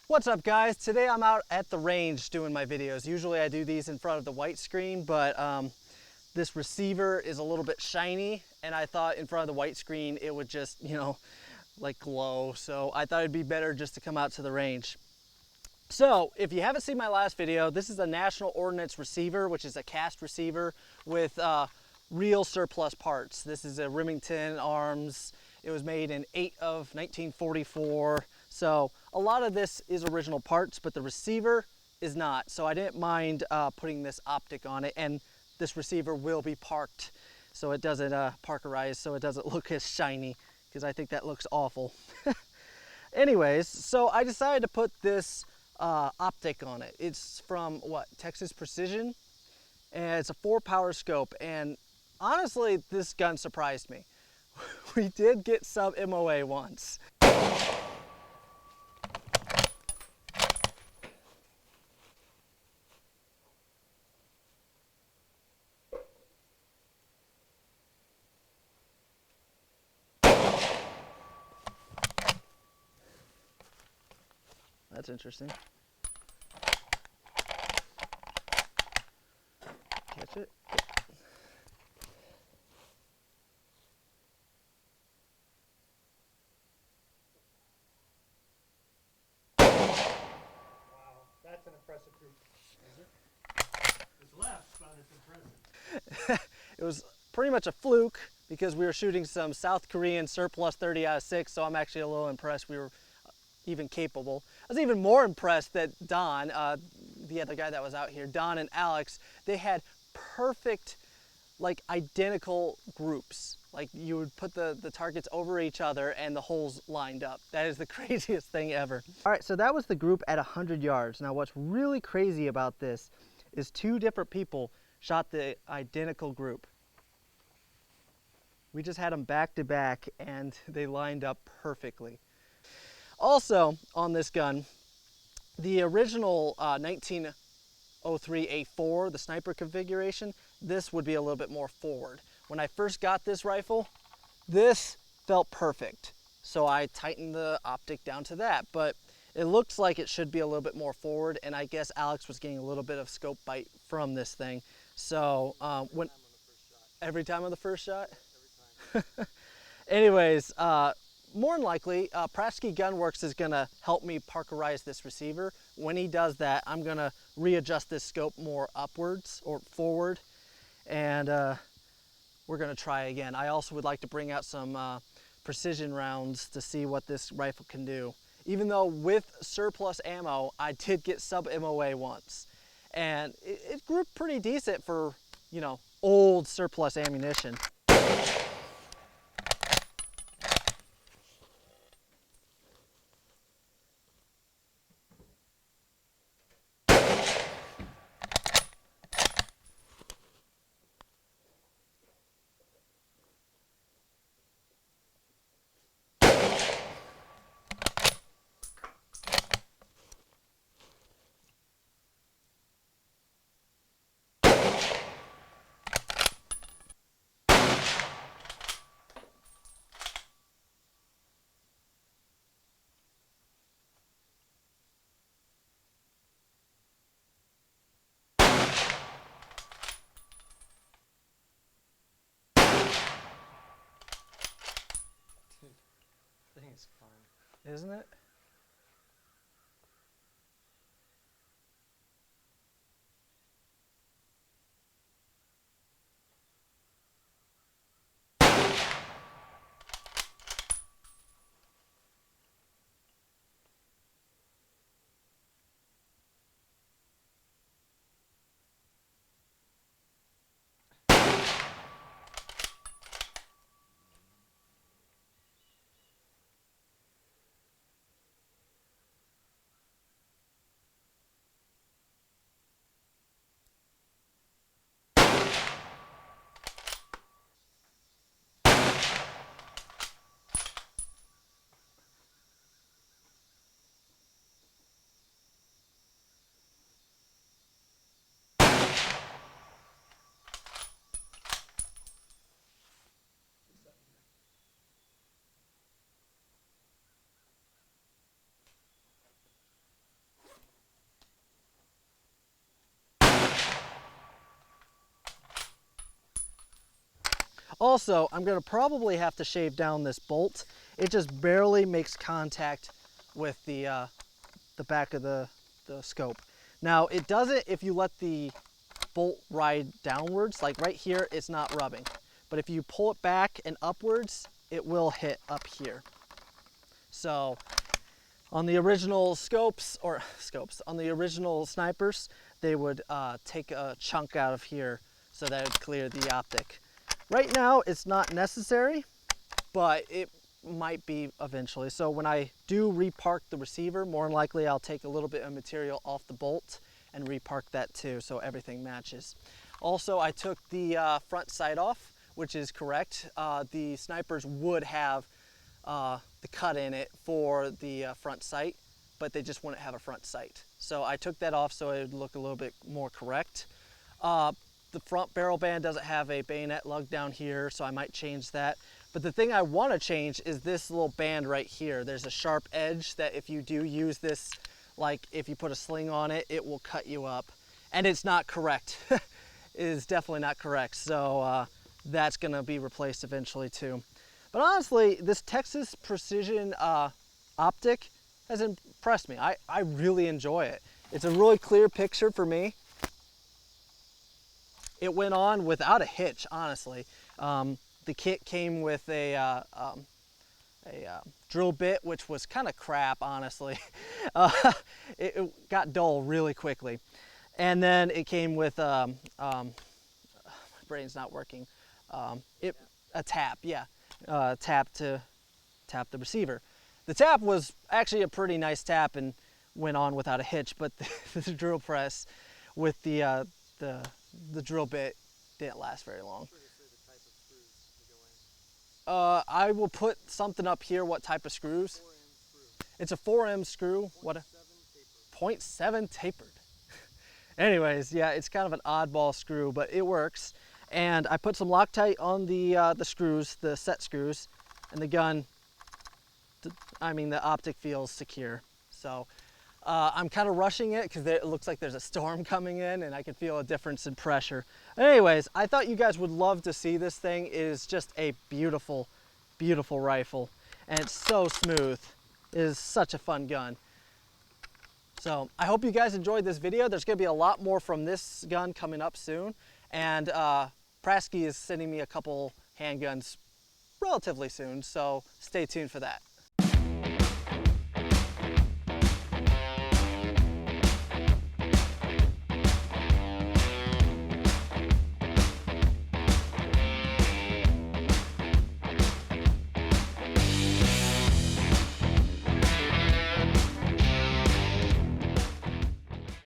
What's up, guys? Today I'm out at the range doing my videos. Usually I do these in front of the white screen, but this receiver is a little bit shiny, and I thought in front of the white screen it would just, like glow. So I thought it'd be better just to come out to the range. So if you haven't seen my last video, this is a National Ordnance receiver, which is a cast receiver with real surplus parts. This is a Remington arms. It was made in 8 of 1944. So a lot of this is original parts, but the receiver is not. So I didn't mind putting this optic on it, and this receiver will be parked so it doesn't parkerize, so it doesn't look as shiny, because I think that looks awful. Anyways, so I decided to put this optic on it. It's from Texas Precision, and it's a 4-power scope, and honestly this gun surprised me. We did get sub MOA once. That's interesting. Catch it. Wow, that's an impressive creek. Is it? It's left, but it's impressive. It was pretty much a fluke because we were shooting some South Korean surplus 30 out of 6, so I'm actually a little impressed we were even capable. I was even more impressed that Don, the other guy that was out here, Don and Alex, they had perfect, like identical groups. Like you would put the targets over each other and the holes lined up. That is the craziest thing ever. All right, so that was the group at 100 yards. Now what's really crazy about this is 2 different people shot the identical group. We just had them back to back and they lined up perfectly. Also on this gun, the original 1903 A4, the sniper configuration, this would be a little bit more forward. When I first got this rifle, this felt perfect. So I tightened the optic down to that, but it looks like it should be a little bit more forward, and I guess Alex was getting a little bit of scope bite from this thing. So every time on the first shot? Every time. Anyways, more than likely, Pratsky Gunworks is gonna help me parkerize this receiver. When he does that, I'm gonna readjust this scope more upwards or forward, and we're gonna try again. I also would like to bring out some precision rounds to see what this rifle can do. Even though with surplus ammo, I did get sub MOA once, and it grew pretty decent for, old surplus ammunition. Thing is fun. Isn't it? Also, I'm going to probably have to shave down this bolt. It just barely makes contact with the back of the scope. Now, it doesn't if you let the bolt ride downwards. Like right here, it's not rubbing. But if you pull it back and upwards, it will hit up here. So on the original on the original snipers, they would take a chunk out of here so that it would clear the optic. Right now, it's not necessary, but it might be eventually. So when I do repark the receiver, more than likely I'll take a little bit of material off the bolt and repark that too, so everything matches. Also, I took the front sight off, which is correct. The snipers would have the cut in it for the front sight, but they just wouldn't have a front sight. So I took that off so it would look a little bit more correct. The front barrel band doesn't have a bayonet lug down here, so I might change that. But the thing I want to change is this little band right here. There's a sharp edge that if you do use this, like if you put a sling on it, it will cut you up. And it's not correct. It is definitely not correct. So that's going to be replaced eventually too. But honestly, this Texas Precision optic has impressed me. I really enjoy it. It's a really clear picture for me. It went on without a hitch, honestly. The kit came with a drill bit, which was kind of crap, honestly. It got dull really quickly. And then it came with, my brain's not working, a tap, yeah. Tap to tap the receiver. The tap was actually a pretty nice tap and went on without a hitch, but the drill press with the drill bit didn't last very long. I will put something up here, what type of screws. It's a 4M screw. What? 0.7 tapered. Anyways, yeah, it's kind of an oddball screw, but it works. And I put some Loctite on the screws, the set screws, and the gun, the optic feels secure. So I'm kind of rushing it because it looks like there's a storm coming in and I can feel a difference in pressure. Anyways, I thought you guys would love to see this thing. It is just a beautiful, beautiful rifle. And it's so smooth. It is such a fun gun. So I hope you guys enjoyed this video. There's going to be a lot more from this gun coming up soon. And Prasky is sending me a couple handguns relatively soon, so stay tuned for that.